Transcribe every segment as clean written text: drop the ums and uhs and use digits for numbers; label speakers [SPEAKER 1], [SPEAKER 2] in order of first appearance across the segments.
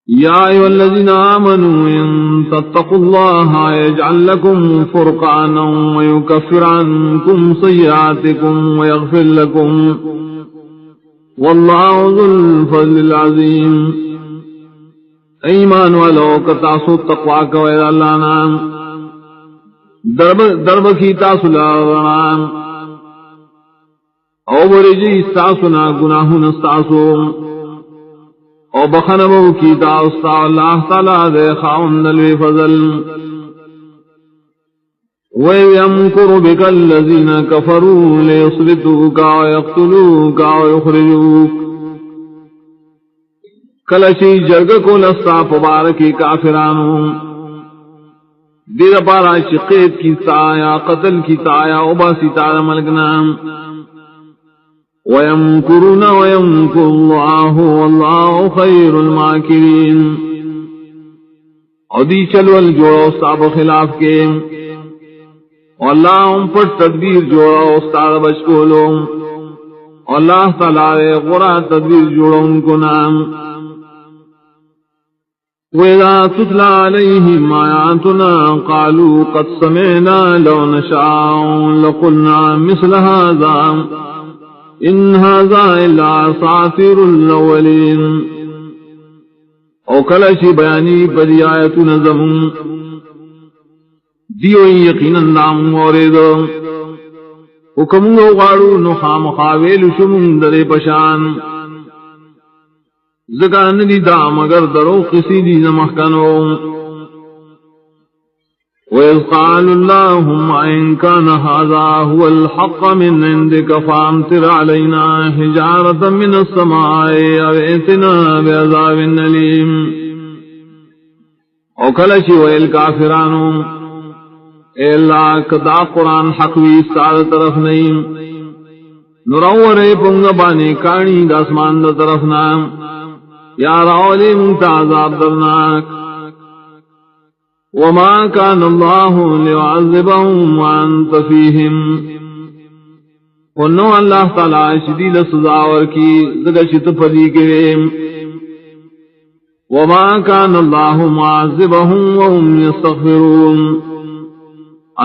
[SPEAKER 1] يا أيها الذين آمنوا إن تتقوا الله يجعل لكم فرقانا ويكفر عنكم سيئاتكم ويغفر لكم والله ذو الفضل العظيم. ایمان والو کتاسو تقوی کو اے اللہ نام درب کی تاسو لارنام او برجی استاسونا گناہون استاسو او بخنبو کی تاستا اللہ تعالی دے خاوند الوی فضل. وَيَمْكُرُ بِكَ الَّذِينَ كَفَرُوا لِيُصْبِتُوكَ وَيَقْتُلُوكَ وَيُخْرِجُوكَ. کلشی جرگ کو لستا پبارکی کافرانو دیر پارا شقیت کی سایا قتل کی سایا اوباسی تارا ملکنام. وَيَمْكُرُونَ وَيَمْكُرُ اللَّهُ وَاللَّهُ خَيْرُ الْمَاكِرِينَ. اور دی چلول جوڑو استاب خلاف کے اور اللہ ان پر تدبیر جوڑو استاد بچکولو اور اللہ تعالی غرا تدبیر جوڑو ان کو نام. وَإِذَا تُتْلَى عَلَيْهِمْ آيَاتُنَا قَالُوا قَدْ سَمِعْنَا لَوْ نَشَاءُ لَقُلْنَا مِثْلَ هَذَا إِنْ هَذَا إِلَّا أَسَاطِيرُ الْأَوَّلِينَ. او کلشی بیانی پدی آیت نظم دیو یقینا نام مورد حکمو غارو نخام خاویل شمون در پشان زکان دی دا مگر درو قسی دی زمخکنو. وَإِذْ قَالُوا اللَّهُمَّ إِنْ كَانَ هَذَا هُوَ الْحَقَّ مِنْ عِنْدِكَ فَأَمْطِرْ عَلَيْنَا حِجَارَةً مِنَ السَّمَاءِ أَوْ ائْتِنَا بِعَذَابٍ أَلِيمٍ. او کلشی ویل کافرانو اے اللہ کدا قرآن حقوی سار طرف نہیں نرور پنگ بانی کانی داسمان دا طرف نام یا راولی منتا عذاب درناک. وما كان الله ليعذبهم وانت فيهم. ونو اللہ تعالی شدید سزاور کی زگشت پدی کے وما كان الله معذبهم وهم يستغفرون.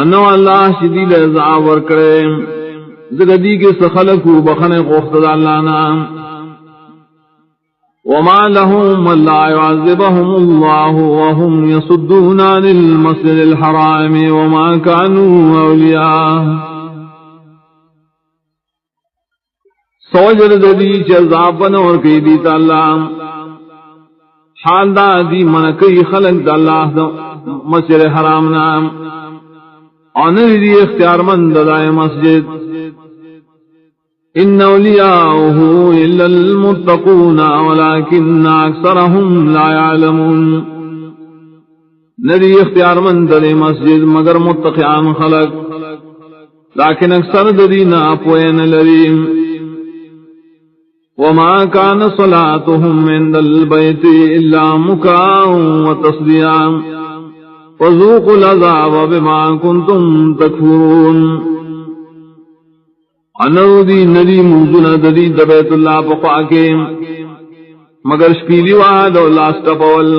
[SPEAKER 1] انو اللہ شدید عذاب کرے زگدی کے سخلقو بخنے غفت اللہ نام. وما لهم لا يعذبهم الله وهم يصدون عن المسجد الحرام وما كانوا أولياء. سوجر دی عذاب بنور کی دیتا اللہ حال دا دی منکی خلق دا اللہ دا مسجد حرام نام آنر دی اختیار مند دائے مسجد. ان اولیاءه الا المتقون ولكن اکثرهم لا يعلمون. ندی اختیار مند دے مسجد مگر متقیان خلق لیکن اکثر دینا اپوین لریم. وما كان صلاتهم عند البيت الا مكاء وتصديا وذوقوا العذاب بما كنتم تكفرون. انو دی ندی منزنا ددی دبیت اللہ پخوا کے مگر شپیلی واد و لاستا پول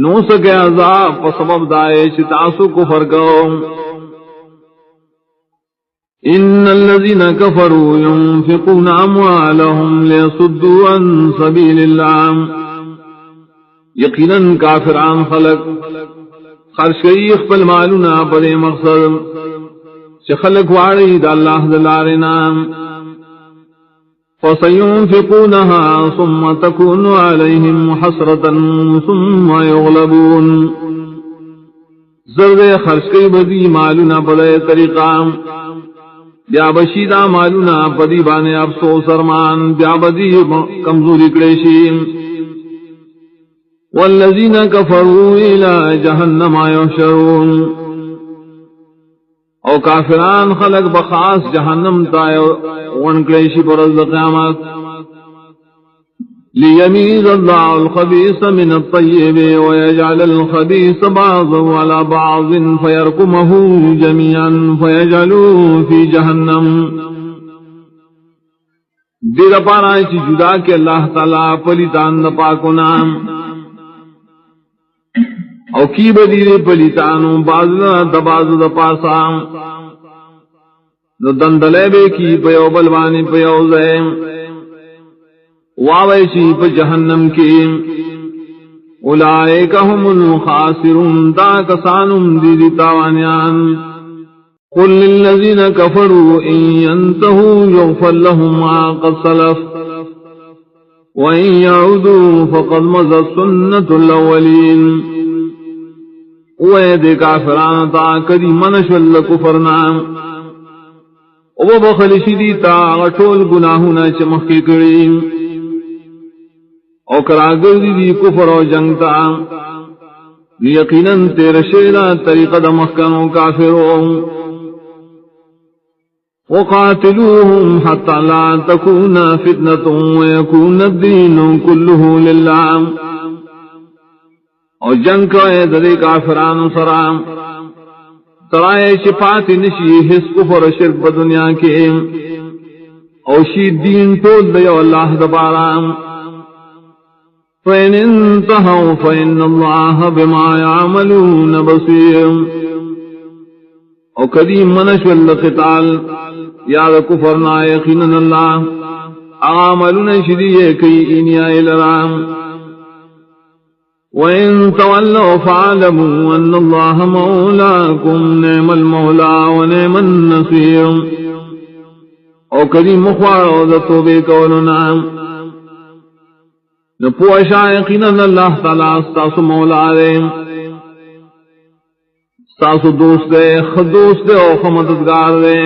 [SPEAKER 1] نو سکے عذاب پا سبب دائے شتاسو کفر گو. ان الذين كفروا ينفقون اموالهم ليصدوا عن سبيل الله. یقیناً کافران خلق خرچ کئی اخفل مالنا پر مقصد خلق واری دا اللہ دلارنا فسينفقونها ثم تكون عليهم حسرة ثم يغلبون. زرد خرچ کئی بدی مالنا پدے طریقہ بیا بشیدہ مالنا پدی بانے افسوس ارمان بیا بدی کمزوری کریشی. والذین کفروا الى جہنم یحشرون. او کافران خلق بخاص جہنم تائے ونکلیشی پر از قیامت. لیمیز اللہ الخبیث من الطیب ویجعل الخبیث بعضا على بعض فیرکمہ جميعا فیجعلوه فی جہنم. دیر پارا چی جدا کے اللہ تعالی پلیتان دا پاکو نام او کی بدیر پلیتانو بازنا دباز دا پاسا نو دندلے بے کی پیو بلوانی پیو زیم واویشی پا جہنم کی اولائک هم الخاسرون دا کسانم دیدی تاوانیان قل للذین کفروا ان ينتهوا یغفر لهم ما قد سلف وان يعودوا فقد مضت سنة الاولین وید کافران تا کدی منشول کفرنا او بخلشی دیتا غطول گناہونا چمخی کریم او کراگر دی کفر و جنگتا یقیناً تیر شیرہ طریقہ دا مخکنو کافروں وقاتلوهم حتی لا تکون فتنة ویکون الدین کلہ للہ او جنگ کا دے کافران سرام ترائے شفاعت نشی حس کفر شرک بدنیا کے او شی دین تول دیو اللہ دبارام فَإِنِ انْتَهَوْا فَإِنَّ اللَّهَ بِمَا يَعْمَلُونَ بَصِيرٌ او قدیم منشو القتال یاد کفرنا یقیناً اللہ عاملون شدیئے کئی انیائی لرام وَإِن تَوَلَّوْا فَاعْلَمُوا أَنَّ اللَّهَ مَوْلَاكُمْ نِعْمَ الْمَوْلَى وَنِعْمَ النَّصِيرُ او قدیم مخوارو دتو بے کولنا نو پوشا یقیناً اللہ تعالیٰ ستاسو مولا دے ستاسو دوست دے خدوست دے او خمددگار دے